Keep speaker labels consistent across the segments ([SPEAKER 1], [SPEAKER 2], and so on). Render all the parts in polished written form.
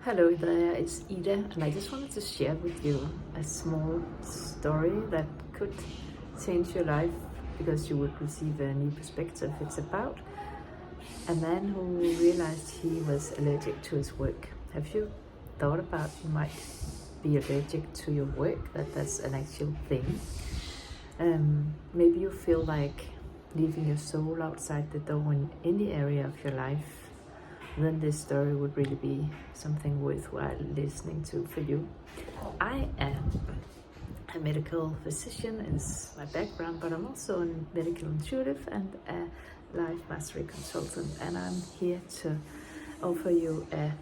[SPEAKER 1] Hello there, it's Ida, and I just wanted to share with you a small story that could change your life because you would receive a new perspective. It's about a man who realized he was allergic to his work. Have you thought about you might be allergic to your work, that's an actual thing? Maybe you feel like leaving your soul outside the door in any area of your life. Then this story would really be something worthwhile listening to for you. I am a medical physician is my background, but I'm also a medical intuitive and a life mastery consultant, and I'm here to offer you a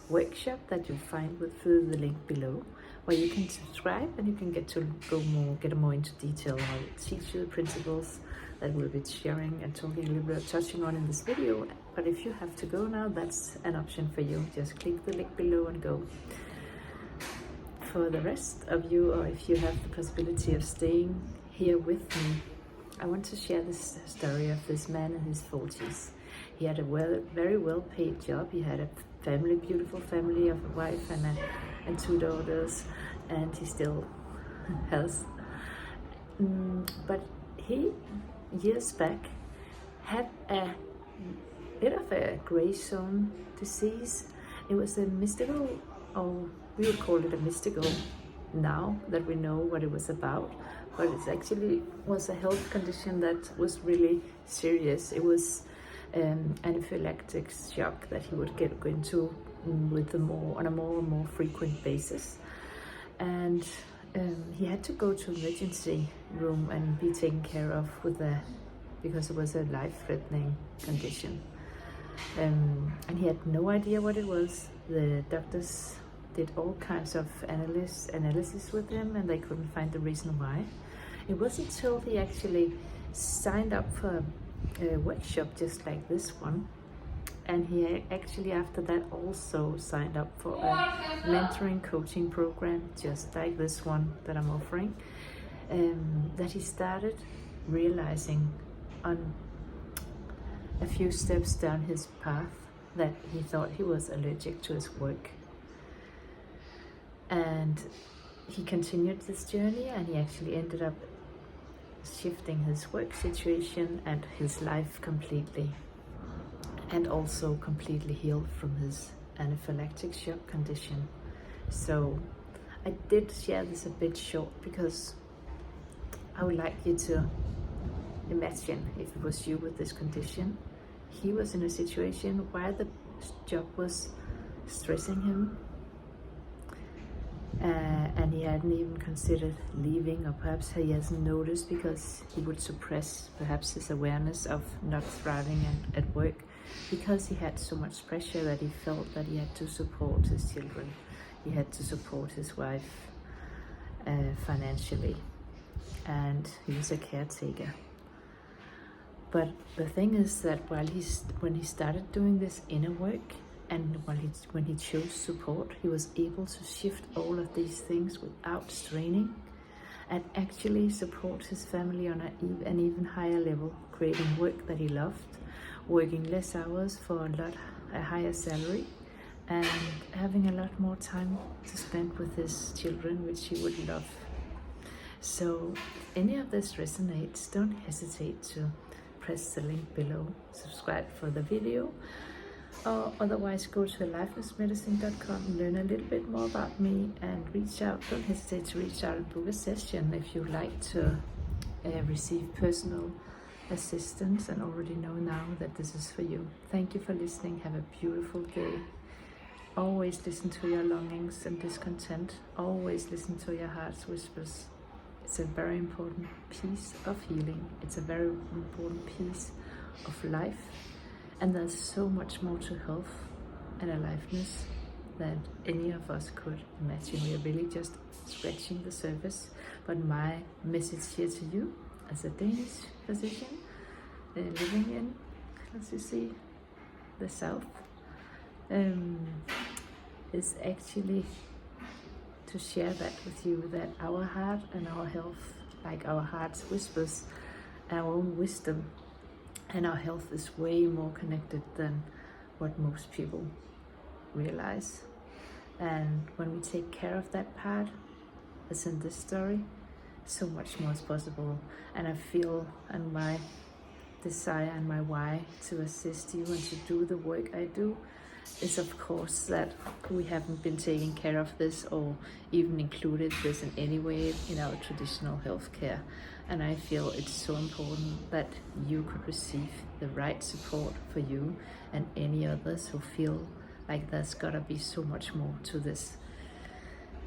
[SPEAKER 1] workshop that you'll find through the link below, where you can subscribe and you can get more into detail. I'll teach you the principles that we'll be sharing and talking a little bit, touching on in this video. But if you have to go now, that's an option for you. Just click the link below and go. For the rest of you, or if you have the possibility of staying here with me, I want to share this story of this man in his 40s. He had a very well-paid job. He had a family, beautiful family of a wife and two daughters, and he still has. But he, years back, had a bit of a gray zone disease. It was a mystical, or we would call it a mystical now that we know what it was about, but it actually was a health condition that was really serious. It was anaphylactic shock that he would get into on a more and more frequent basis, and he had to go to emergency room and be taken care of because it was a life-threatening condition, and he had no idea what it was. The doctors did all kinds of analysis with him, and they couldn't find the reason why. It wasn't until he actually signed up for a workshop just like this one, and he actually after that also signed up for a mentoring coaching program just like this one that I'm offering, that he started realizing on a few steps down his path that he thought he was allergic to his work. And he continued this journey, and he actually ended up shifting his work situation and his life completely, and also completely healed from his anaphylactic shock condition. So I did share this a bit short because I would like you to imagine if it was you with this condition. He was in a situation where the job was stressing him, and he hadn't even considered leaving, or perhaps he hasn't noticed because he would suppress perhaps his awareness of not thriving at work, because he had so much pressure that he felt that he had to support his children, he had to support his wife financially, and he was a caretaker. But the thing is that when he started doing this inner work, and when he chose support, he was able to shift all of these things without straining, and actually support his family on an even higher level, creating work that he loved, working less hours for a higher salary, and having a lot more time to spend with his children, which he would love. So if any of this resonates, don't hesitate to press the link below, subscribe for the video, or otherwise go to lifelessmedicine.com and learn a little bit more about me, and reach out. Don't hesitate to reach out and book a session if you'd like to receive personal assistance, and already know now that this is for you. Thank you for listening. Have a beautiful day. Always listen to your longings and discontent. Always listen to your heart's whispers. It's a very important piece of healing. It's a very important piece of life. And there's so much more to health and aliveness than any of us could imagine. We are really just scratching the surface. But my message here to you, as a Danish physician living in, as you see, the south, is actually to share that with you, that our heart and our health, like our heart's whispers, our own wisdom, and our health is way more connected than what most people realize. And when we take care of that part, as in this story, so much more is possible. And I feel, and my desire and my why to assist you and to do the work I do is, of course, that we haven't been taking care of this or even included this in any way in our traditional healthcare. And I feel it's so important that you could receive the right support for you and any others who feel like there's gotta be so much more to this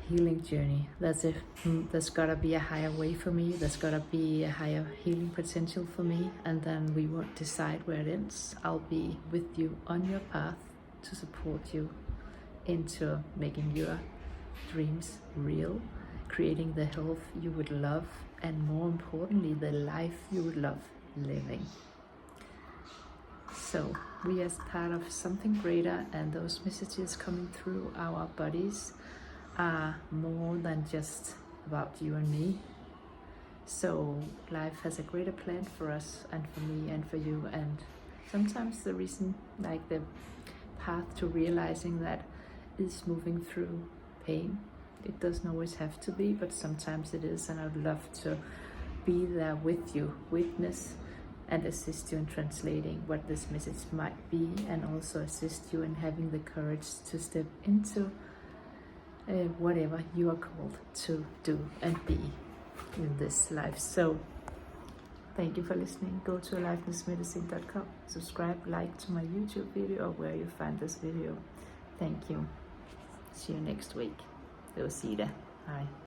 [SPEAKER 1] healing journey. There's gotta be a higher way for me, there's gotta be a higher healing potential for me, and then we won't decide where it ends. I'll be with you on your path to support you into making your dreams real, creating the health you would love, and more importantly, the life you would love living. So we as part of something greater, and those messages coming through our bodies are more than just about you and me. So life has a greater plan for us and for me and for you. And sometimes the reason, like the path to realizing that, is moving through pain. It doesn't always have to be, but sometimes it is. And I'd love to be there with you, witness and assist you in translating what this message might be, and also assist you in having the courage to step into whatever you are called to do and be in this life. So thank you for listening. Go to alivenessmedicine.com, subscribe, like to my YouTube video or where you find this video. Thank you. See you next week. Beskeder. Bye.